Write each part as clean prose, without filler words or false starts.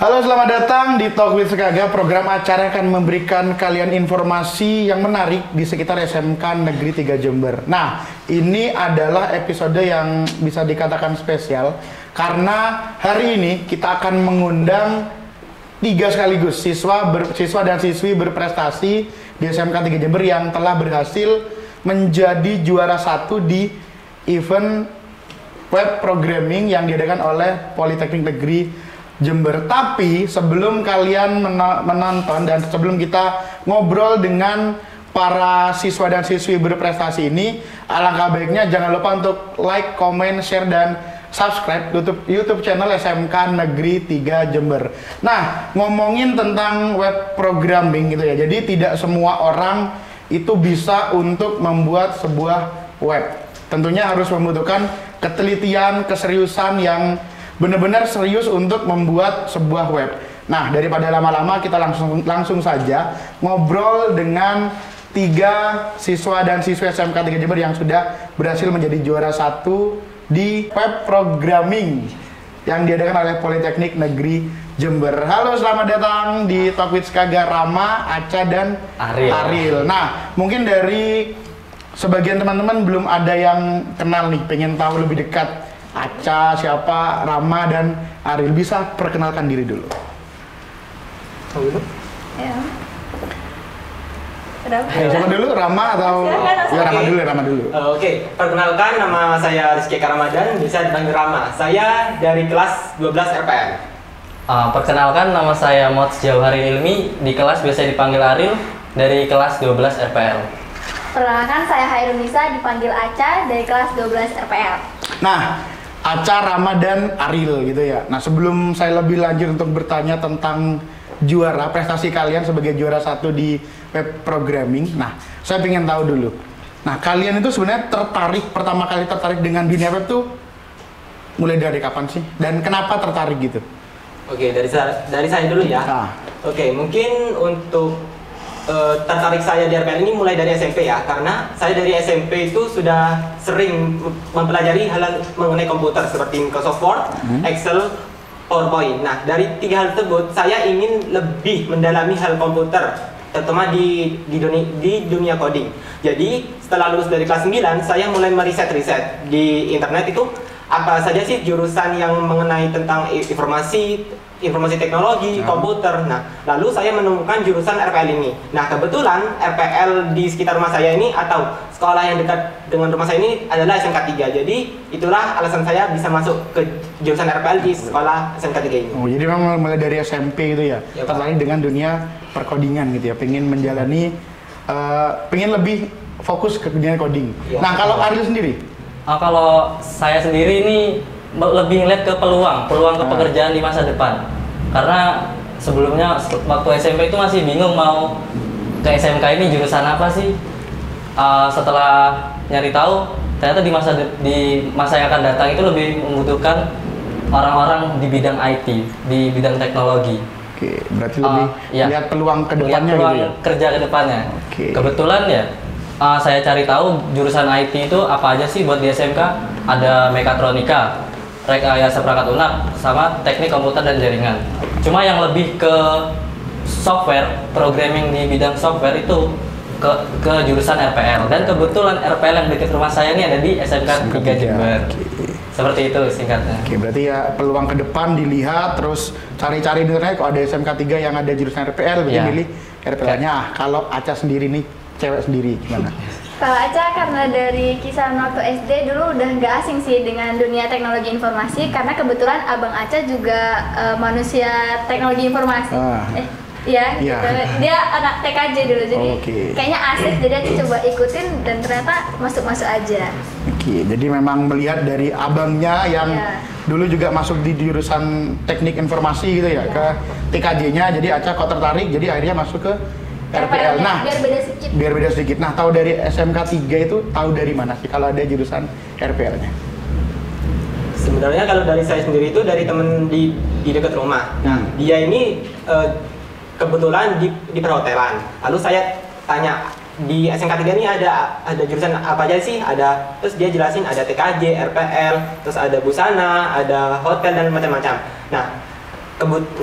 Halo, selamat datang di Talk with Sekaga. Program acara akan memberikan kalian informasi yang menarik di sekitar SMK Negeri 3 Jember. Nah, ini adalah episode yang bisa dikatakan spesial karena hari ini kita akan mengundang 3 sekaligus siswa dan siswi berprestasi di SMK 3 Jember yang telah berhasil menjadi juara 1 di event web programming yang diadakan oleh Politeknik Negeri Jember. Tapi sebelum kalian menonton dan sebelum kita ngobrol dengan para siswa dan siswi berprestasi ini, alangkah baiknya jangan lupa untuk like, comment, share, dan subscribe YouTube channel SMK Negeri 3 Jember. Nah, ngomongin tentang web programming gitu ya. Jadi tidak semua orang itu bisa untuk membuat sebuah web. Tentunya harus membutuhkan ketelitian, keseriusan yang benar-benar serius untuk membuat sebuah web. Nah, daripada lama-lama kita langsung saja ngobrol dengan 3 siswa dan siswi SMK 3 Jember yang sudah berhasil menjadi juara 1 di web programming yang diadakan oleh Politeknik Negeri Jember. Halo, selamat datang di Talk with Sekaga, Rama, Aca, dan Aril. Nah, mungkin dari sebagian teman-teman belum ada yang kenal nih, pengen tahu lebih dekat Aca, siapa, Rama, dan Aril. Bisa perkenalkan diri dulu. Ya. Siapa dulu, Rama atau? Ya, Rama dulu. Oke, perkenalkan, nama saya Rizky Ramadan, bisa dipanggil Rama. Saya dari kelas 12 RPM. Perkenalkan, nama saya Mots Jauhari Ilmi, di kelas biasa dipanggil Aril, dari kelas 12 RPL. Perkenalkan, saya Hairun Nisa, dipanggil Aca, dari kelas 12 RPL. Nah, Aca, Rama, dan Aril gitu ya. Nah, sebelum saya lebih lanjut untuk bertanya tentang juara, prestasi kalian sebagai juara 1 di web programming. Nah, saya ingin tahu dulu. Nah, kalian itu sebenarnya pertama kali tertarik dengan dunia web tuh mulai dari kapan sih? Dan kenapa tertarik gitu? Oke, dari saya dulu ya. Oke, mungkin untuk tertarik saya di RPL ini mulai dari SMP ya, karena saya dari SMP itu sudah sering mempelajari hal mengenai komputer seperti Microsoft Word, Excel, PowerPoint. Nah, dari 3 hal tersebut saya ingin lebih mendalami hal komputer, terutama di dunia coding. Jadi setelah lulus dari kelas 9, saya mulai meriset-riset di internet itu apa saja sih jurusan yang mengenai tentang informasi teknologi, komputer. Nah, lalu saya menemukan jurusan RPL ini. Nah, kebetulan RPL di sekitar rumah saya ini atau sekolah yang dekat dengan rumah saya ini adalah SMK 3. Jadi, itulah alasan saya bisa masuk ke jurusan RPL di sekolah SMK 3 ini. Oh, jadi memang mulai dari SMP itu ya, tertarik dengan dunia perkodingan gitu ya, pengen menjalani, pengen lebih fokus ke dunia coding. Nah, kalau Aril sendiri? Kalau saya sendiri ini lebih ngeliat ke peluang pekerjaan di masa depan. Karena sebelumnya waktu SMP itu masih bingung mau ke SMK ini jurusan apa sih. Setelah nyari tahu, ternyata di masa yang akan datang itu lebih membutuhkan orang-orang di bidang IT, di bidang teknologi. Oke, berarti lebih lihat peluang ke depannya gitu ya? Kerja ke depannya. Kebetulan ya, saya cari tahu jurusan IT itu apa aja sih buat di SMK. Ada mekatronika, rekayasa perangkat lunak, sama teknik komputer dan jaringan. Cuma yang lebih ke software, programming di bidang software itu ke jurusan RPL. Dan kebetulan RPL yang dekat rumah saya ini ada di SMK 3 Jember. Seperti itu singkatnya. Oke, berarti ya peluang ke depan dilihat, terus cari-cari di internet kalau ada SMK 3 yang ada jurusan RPL, berarti milih RPL-nya. Kalau Aca sendiri nih, cewek sendiri gimana? Kalau Aca karena dari kisah waktu SD dulu udah nggak asing sih dengan dunia teknologi informasi, karena kebetulan abang Aca juga manusia teknologi informasi. Iya, gitu. Dia anak TKJ dulu, jadi kayaknya asik, jadi Aca coba ikutin dan ternyata masuk-masuk aja. Oke, jadi memang melihat dari abangnya yang dulu juga masuk di jurusan teknik informasi gitu ya, ke TKJ-nya, jadi Aca kok tertarik, jadi akhirnya masuk ke RPL. Nah, biar beda sedikit. Nah, tahu dari SMK 3 itu tahu dari mana sih kalau ada jurusan RPL-nya? Sebenarnya kalau dari saya sendiri itu dari temen di dekat rumah. Nah, dia ini kebetulan di perhotelan. Lalu saya tanya, di SMK 3 ini ada jurusan apa aja sih? Terus dia jelasin ada TKJ, RPL, terus ada busana, ada hotel dan macam-macam. Nah,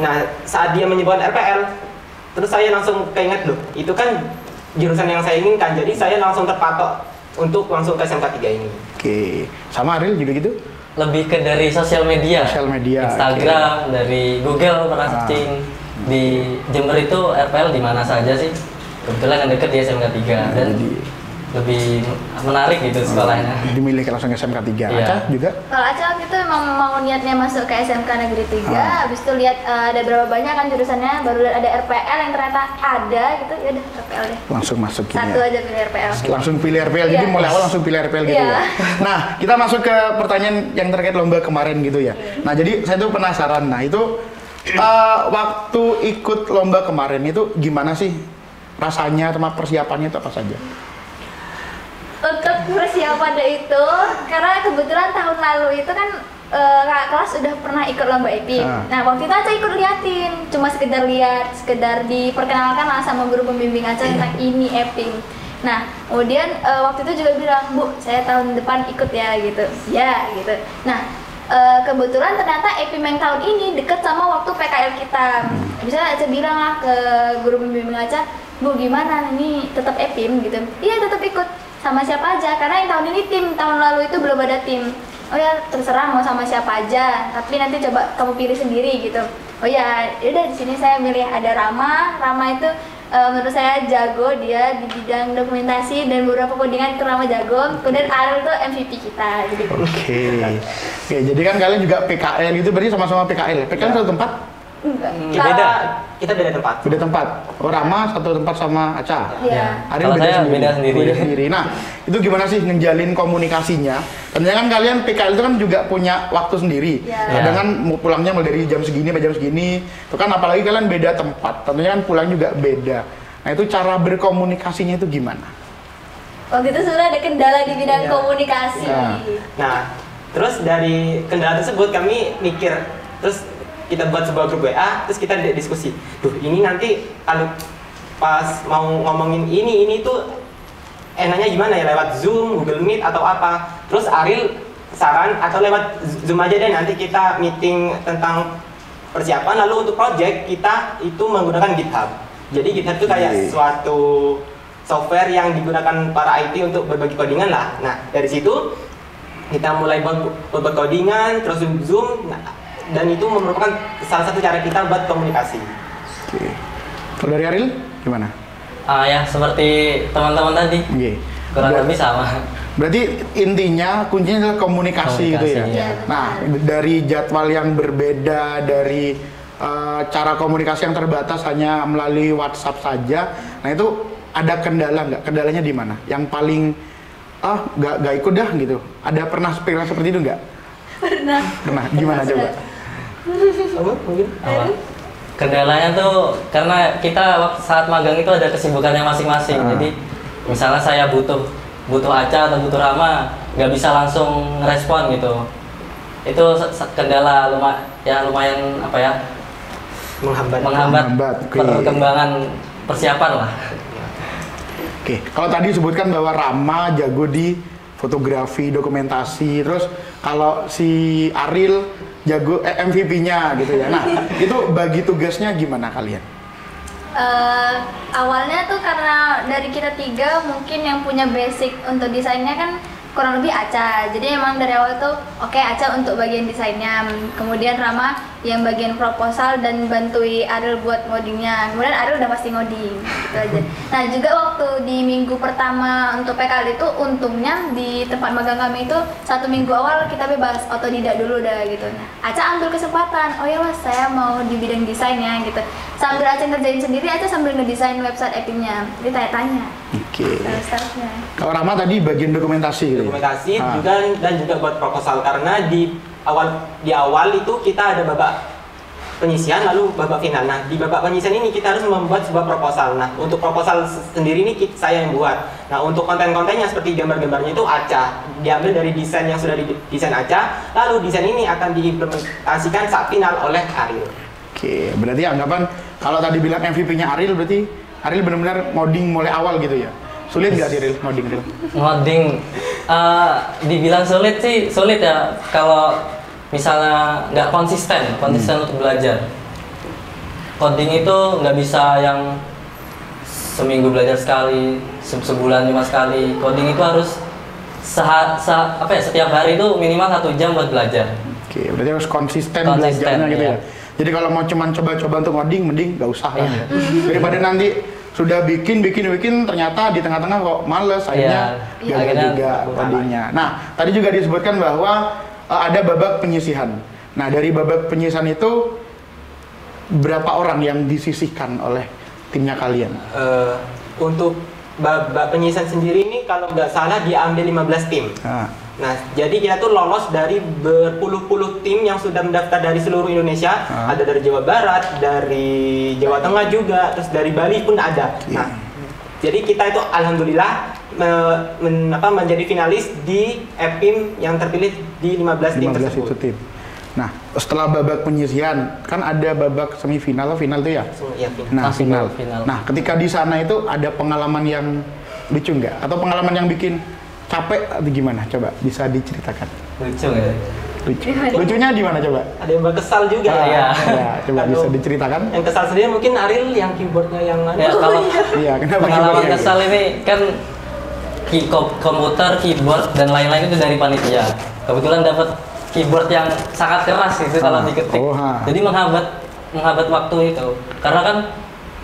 Nah, saat dia menyebutkan RPL, terus saya langsung keinget loh, itu kan jurusan yang saya inginkan, jadi saya langsung terpatok untuk langsung ke SMK 3 ini. Oke, sama Ariel juga gitu? Lebih ke dari sosial media, Instagram, dari Google pernah searching. Di Jember itu RPL di mana saja sih? Kebetulan yang deket di SMK 3 dan lebih menarik gitu sekolahnya. Dimiliki langsung ke SMK 3. Aca juga? Kalau Aca waktu itu emang mau niatnya masuk ke SMK Negeri 3, habis itu lihat ada berapa banyak kan jurusannya, baru lihat ada RPL yang ternyata ada gitu, ya udah RPL deh. Langsung masuk gitu. Satu aja pilih RPL. Langsung pilih RPL, jadi mulai awal langsung pilih RPL gitu ya. Nah, kita masuk ke pertanyaan yang terkait lomba kemarin gitu ya. Nah, jadi saya tuh penasaran, nah itu waktu ikut lomba kemarin itu gimana sih rasanya sama persiapannya itu apa saja? Untuk persiapan itu, karena kebetulan tahun lalu itu kan kakak kelas udah pernah ikut lomba EPIM. Nah waktu itu Aca ikut liatin, cuma sekedar lihat, sekedar diperkenalkan lah sama guru pembimbing Aca tentang ini EPIM. Nah kemudian waktu itu juga bilang, Bu saya tahun depan ikut ya gitu, ya gitu. Nah kebetulan ternyata EPIM yang tahun ini deket sama waktu PKL kita. Bisa Aca bilang lah ke guru pembimbing Aca, Bu gimana ini tetap EPIM gitu? Iya tetap ikut. Sama siapa aja, karena yang tahun ini tim, tahun lalu itu belum ada tim. Oh ya terserah mau sama siapa aja, tapi nanti coba kamu pilih sendiri gitu. Oh ya, udah di sini saya milih ada Rama itu menurut saya jago dia di bidang dokumentasi dan beberapa codingan itu Rama jago. Kemudian Ariel tuh MVP kita. Oke, jadi kan kalian juga PKL gitu, berarti sama-sama PKL. PKL satu tempat? Kita beda tempat. Beda tempat. Oh, Rama satu tempat sama Aca. Iya. Ariel beda sendiri. Nah, itu gimana sih ngejalin komunikasinya? Tentunya kan kalian PKL itu kan juga punya waktu sendiri. Kadang kan pulangnya mulai dari jam segini sampai jam segini. Itu kan apalagi kalian beda tempat. Tentunya kan pulang juga beda. Nah, itu cara berkomunikasinya itu gimana? Waktu itu sudah ada kendala di bidang komunikasi. Nah, terus dari kendala tersebut kami mikir, terus kita buat sebuah grup WA, terus kita diskusi. Duh, ini nanti kalau pas mau ngomongin ini tuh enaknya gimana ya, lewat Zoom, Google Meet atau apa? Terus Ariel saran atau lewat Zoom aja deh, nanti kita meeting tentang persiapan. Lalu untuk project kita itu menggunakan GitHub. Jadi GitHub itu kayak suatu software yang digunakan para IT untuk berbagi codingan lah. Nah, dari situ kita mulai buat codingan, terus Zoom. Dan itu merupakan salah satu cara kita buat komunikasi. Oke. Kalau dari Ariel gimana? Ya seperti teman-teman tadi. Kurang lebih sama. Berarti intinya kuncinya adalah komunikasi gitu ya. Nah, dari jadwal yang berbeda, dari cara komunikasi yang terbatas hanya melalui WhatsApp saja. Nah, itu ada kendala nggak? Kendalanya di mana? Yang paling nggak ikut dah gitu. Ada pernah seperti itu nggak? Pernah. Gimana coba? Kendalanya tuh karena kita saat magang itu ada kesibukannya masing-masing. Jadi misalnya saya butuh Aca atau butuh Rama, nggak bisa langsung ngerespon gitu. Itu kendala lumayan apa ya, menghambat perkembangan persiapan lah. Oke, kalau tadi disebutkan bahwa Rama jago di fotografi, dokumentasi, terus kalau si Ariel jago MVP-nya gitu ya. Nah, itu bagi tugasnya gimana kalian? Awalnya tuh karena dari kita tiga mungkin yang punya basic untuk desainnya kan kurang lebih Aca. Jadi emang dari awal tuh oke, Aca untuk bagian desainnya, kemudian Rama yang bagian proposal dan bantui Ariel buat ngodingnya. Kemudian Ariel udah pasti ngoding gitu aja. Nah juga waktu di minggu pertama untuk PKL itu untungnya di tempat magang kami itu 1 minggu awal kita bebas otodidak dulu dah gitu. Nah Aca ambil kesempatan, oh ya mas saya mau di bidang desainnya gitu. Sambil Aca ngerjain sendiri, Aca sambil ngedesain website EPIM-nya. Jadi tanya-tanya. Oke. Kalau Rama tadi bagian dokumentasi. Dokumentasi dan juga buat proposal, karena di awal itu kita ada babak penyisian lalu babak final. Nah di babak penyisian ini kita harus membuat sebuah proposal. Nah untuk proposal sendiri ini saya yang buat. Nah untuk konten-kontennya seperti gambar-gambarnya itu Aca, diambil dari desain yang sudah didesain Aca, lalu desain ini akan diimplementasikan saat final oleh Ariel. Oke, berarti anggapan kalau tadi bilang MVP-nya Ariel, berarti Ariel benar-benar ngoding mulai awal gitu ya? Sulit nggak sih Ariel ngoding? Ngoding, dibilang sulit sih, sulit ya kalau misalnya nggak konsisten untuk belajar. coding itu nggak bisa yang seminggu belajar sekali, sebulan cuma sekali. Coding itu harus setiap hari itu minimal 1 jam buat belajar. Oke, berarti harus konsisten belajarnya gitu ya. Jadi kalau mau cuman coba-coba untuk coding, mending nggak usah kan ya. Daripada nanti sudah bikin ternyata di tengah-tengah kok males, akhirnya gagal juga codingnya. Nah, tadi juga disebutkan bahwa ada babak penyisihan. Nah, dari babak penyisihan itu berapa orang yang disisihkan oleh timnya kalian? Untuk babak penyisihan sendiri ini kalau nggak salah diambil 15 tim. Nah, jadi kita tuh lolos dari berpuluh-puluh tim yang sudah mendaftar dari seluruh Indonesia. Ada dari Jawa Barat, dari Jawa Tengah juga, terus dari Bali pun ada. Nah, jadi kita itu alhamdulillah menjadi finalis di EPIM yang terpilih di 15 tim tersebut. Itu tim. Nah, setelah babak penyisihan, kan ada babak semifinal, final itu ya? Ya, final. Nah, final. Nah, ketika di sana itu ada pengalaman yang lucu nggak? Atau pengalaman yang bikin capek atau gimana? Coba bisa diceritakan. Lucu ya? Lucu. Lucunya di mana coba? Ada yang berkesal juga. Ya, coba bisa diceritakan. Yang kesal sendiri mungkin Ariel yang keyboardnya yang ya, kalau kenapa pengalaman kesal ini kan komputer, keyboard dan lain-lain itu dari panitia. Kebetulan dapat keyboard yang sangat keras itu kalau diketik. Jadi menghambat waktu itu. Karena kan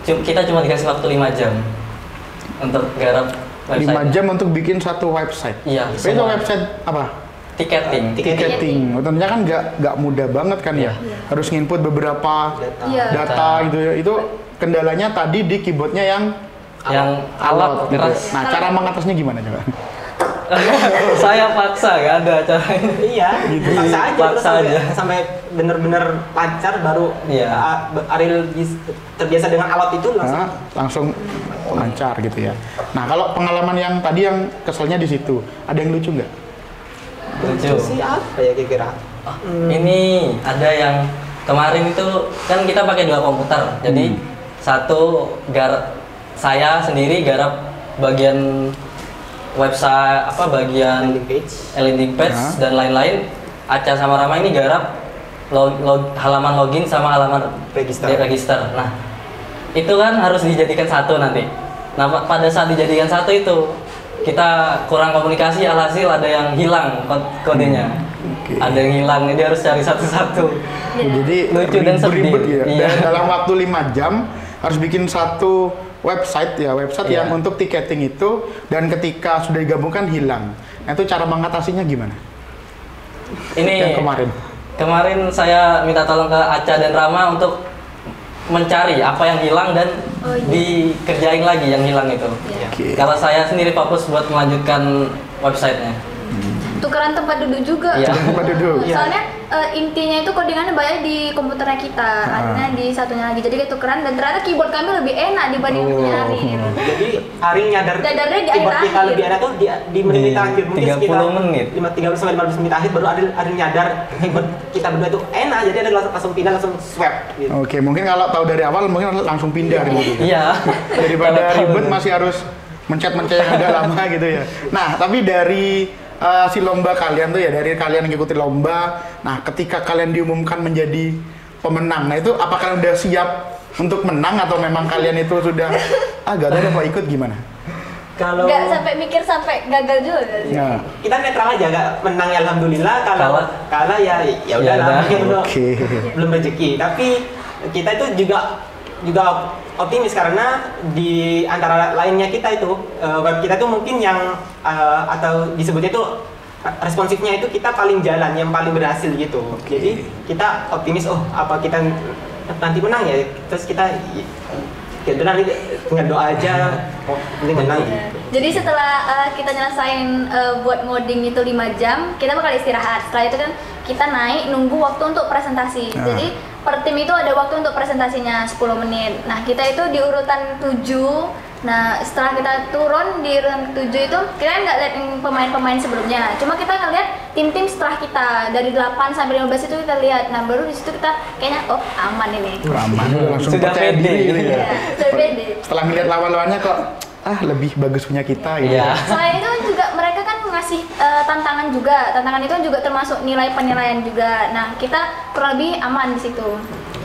kita cuma dikasih waktu 5 jam untuk garap website. 5 jam untuk bikin satu website. Iya. Itu website apa? Tiketing. Tentunya kan nggak mudah banget kan ya. Harus nginput beberapa data gitu ya. Itu kendalanya tadi di keyboardnya yang alat keras. Gitu. Nah, cara mengatasnya gimana coba? Saya paksa, nggak ada caranya. Iya, gitu. Paksa aja. Sampai bener-bener lancar baru Ariel terbiasa dengan alat itu langsung lancar gitu ya. Nah, kalau pengalaman yang tadi yang keselnya di situ, ada yang lucu nggak? Lucu sih apa ya kira-kira? Ini ada yang kemarin itu kan kita pakai 2 komputer. Jadi satu saya sendiri garap bagian website bagian landing page dan lain-lain. Aca sama Rama ini garap halaman login sama halaman register. Nah, itu kan harus dijadikan satu nanti. Nah, pada saat dijadikan satu itu kita kurang komunikasi, alhasil ada yang hilang kodenya. Ada yang hilang, jadi harus cari satu-satu. Jadi lucu dan sedih. Ya. Dan dalam waktu 5 jam harus bikin satu website yang untuk tiketing itu, dan ketika sudah digabungkan hilang. Nah, itu cara mengatasinya gimana? Ini yang kemarin saya minta tolong ke Aca dan Rama untuk mencari apa yang hilang dan dikerjain lagi yang hilang itu. Kalau saya sendiri fokus buat melanjutkan websitenya. Tukeran tempat duduk juga. Tempat duduk. Soalnya intinya itu codingannya banyak di komputernya kita, akhirnya di satunya lagi. Jadi kayak tukeran, dan ternyata keyboard kami lebih enak dibanding Ariel. Jadi Ariel nyadarnya di keyboard akhir kita lebih enak tuh di menit akhir, mungkin 30 menit. 30-15 menit akhir baru Ariel nyadar keyboard kita berdua tuh enak. Jadi ada langsung pindah, langsung swap. Gitu. Oke, mungkin kalau tahu dari awal mungkin langsung pindah gitu. Iya. Daripada ribet masih harus mencet-mencet yang agak lama gitu ya. Nah, tapi dari si lomba kalian tuh ya, dari kalian yang ngikutin lomba, nah ketika kalian diumumkan menjadi pemenang, nah itu apakah kalian udah siap untuk menang atau memang kalian itu sudah gak ada mau ikut gimana? Kalau nggak sampai mikir sampai gagal juga ya. Kita netral aja, nggak menang ya alhamdulillah, kalau kalah ya udahlah, belum rezeki. Tapi kita itu juga optimis karena di antara lainnya kita itu web kita tuh mungkin yang atau disebutnya itu responsifnya itu kita paling jalan, yang paling berhasil gitu. Jadi kita optimis, apa kita nanti menang ya, terus kita nanti tinggal doa aja nanti menang. Jadi setelah kita nyelesain buat ngoding itu 5 jam, kita bakal istirahat. Setelah itu kan kita naik nunggu waktu untuk presentasi. Jadi per tim itu ada waktu untuk presentasinya 10 menit. Nah, kita itu di urutan 7. Nah, setelah kita turun di urutan 7 itu, kita nggak lihat pemain-pemain sebelumnya. Cuma kita ngeliat tim-tim setelah kita dari 8 sampai 15 itu kita lihat. Nah, baru di situ kita kayaknya aman ini. Aman, langsung sudah percaya diri gitu ya. Sudah pede. Setelah melihat lawan-lawannya kok lebih bagus punya kita gitu. Selain itu juga mereka kan ngasih tantangan juga. Tantangan itu juga termasuk nilai penilaian juga. Nah, kita kurang lebih aman di situ.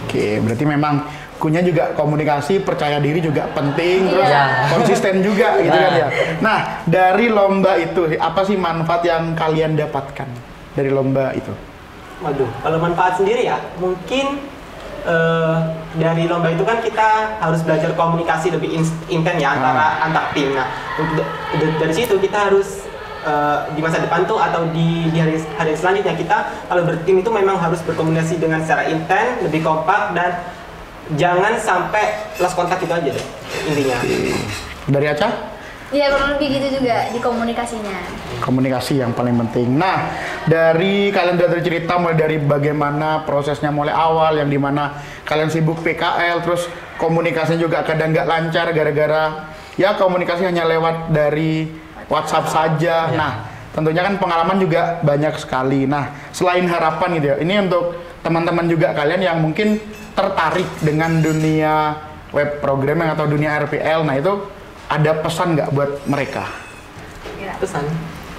Oke, berarti memang kuncinya juga komunikasi, percaya diri juga penting, terus Iya. konsisten juga gitu kan ya. Nah, dari lomba itu apa sih manfaat yang kalian dapatkan dari lomba itu? Waduh, kalau manfaat sendiri ya, mungkin dari lomba itu kan kita harus belajar komunikasi lebih intens ya antar tim. Nah, dari situ kita harus di masa depan tuh atau di hari selanjutnya kita kalau bertim itu memang harus berkomunikasi dengan secara intens, lebih kompak dan jangan sampai lost kontak itu aja deh intinya. Dari Aca? Iya, kurang lebih gitu juga di komunikasinya. Komunikasi yang paling penting. Nah, dari kalian udah cerita mulai dari bagaimana prosesnya mulai awal yang dimana kalian sibuk PKL, terus komunikasinya juga kadang nggak lancar gara-gara ya komunikasi hanya lewat dari WhatsApp saja. Nah, tentunya kan pengalaman juga banyak sekali. Nah, selain harapan gitu ya, ini untuk teman-teman juga kalian yang mungkin tertarik dengan dunia web programming atau dunia RPL. Nah, itu ada pesan nggak buat mereka? Pesan?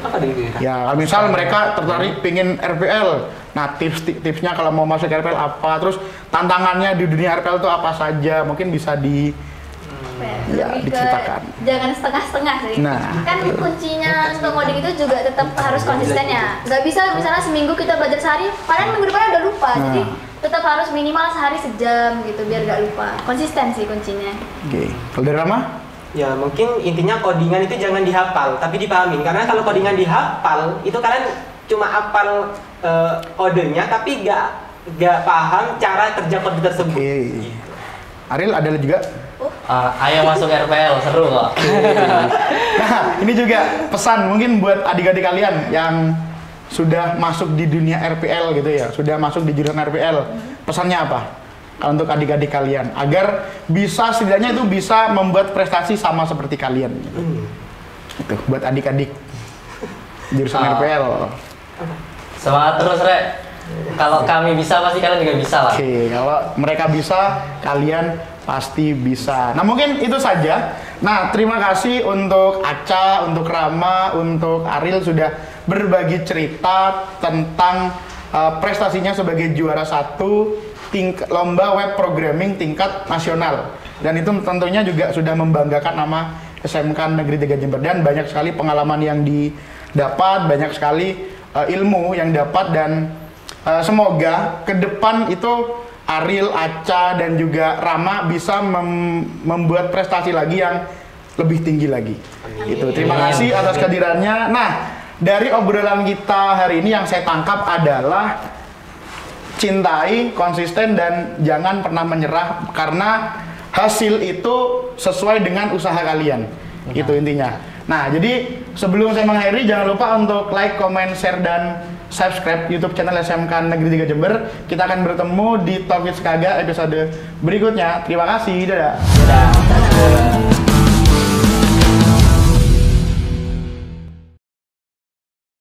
Apa deh? Ya, misal mereka tertarik pingin RPL. Nah, tips-tipsnya kalau mau masuk RPL apa? Terus tantangannya di dunia RPL itu apa saja? Mungkin bisa diceritakan. Jangan setengah-setengah sih. Nah. Kan kuncinya untuk coding itu juga tetap harus konsisten ya. Nggak bisa misalnya seminggu kita belajar sehari, padahal minggu depan udah lupa. Jadi tetap harus minimal sehari sejam gitu biar nggak lupa. Konsisten sih kuncinya. Oke. Kalau dari Rama? Ya mungkin intinya codingan itu jangan dihafal, tapi dipahamin. Karena kalau codingan dihafal, itu kalian cuma hafal kodenya, tapi nggak paham cara kerja kode tersebut. Oke. Ariel ada juga? Ayo masuk RPL, seru kok. Nah, ini juga pesan mungkin buat adik-adik kalian yang sudah masuk di dunia RPL gitu ya, sudah masuk di jurusan RPL. Pesannya apa? Kalau untuk adik-adik kalian agar bisa setidaknya itu bisa membuat prestasi sama seperti kalian. Itu buat adik-adik jurusan RPL. Semangat terus, Rek. Kalau kami bisa, pasti kalian juga bisa lah. Oke, kalau mereka bisa, kalian pasti bisa. Nah, mungkin itu saja. Nah, terima kasih untuk Aca, untuk Rama, untuk Ariel sudah berbagi cerita tentang prestasinya sebagai juara 1 lomba web programming tingkat nasional. Dan itu tentunya juga sudah membanggakan nama SMK Negeri 3 Jember, dan banyak sekali pengalaman yang didapat, banyak sekali ilmu yang dapat, dan semoga ke depan itu Ariel, Aca, dan juga Rama bisa membuat prestasi lagi yang lebih tinggi lagi. Itu. Terima kasih atas kehadirannya. Nah, dari obrolan kita hari ini yang saya tangkap adalah cintai, konsisten, dan jangan pernah menyerah karena hasil itu sesuai dengan usaha kalian. Itu intinya. Nah, jadi sebelum saya mengakhiri, jangan lupa untuk like, comment, share, dan subscribe YouTube channel SMK Negeri 3 Jember. Kita akan bertemu di Talk with Skaga episode berikutnya. Terima kasih. Dadah. Dadah.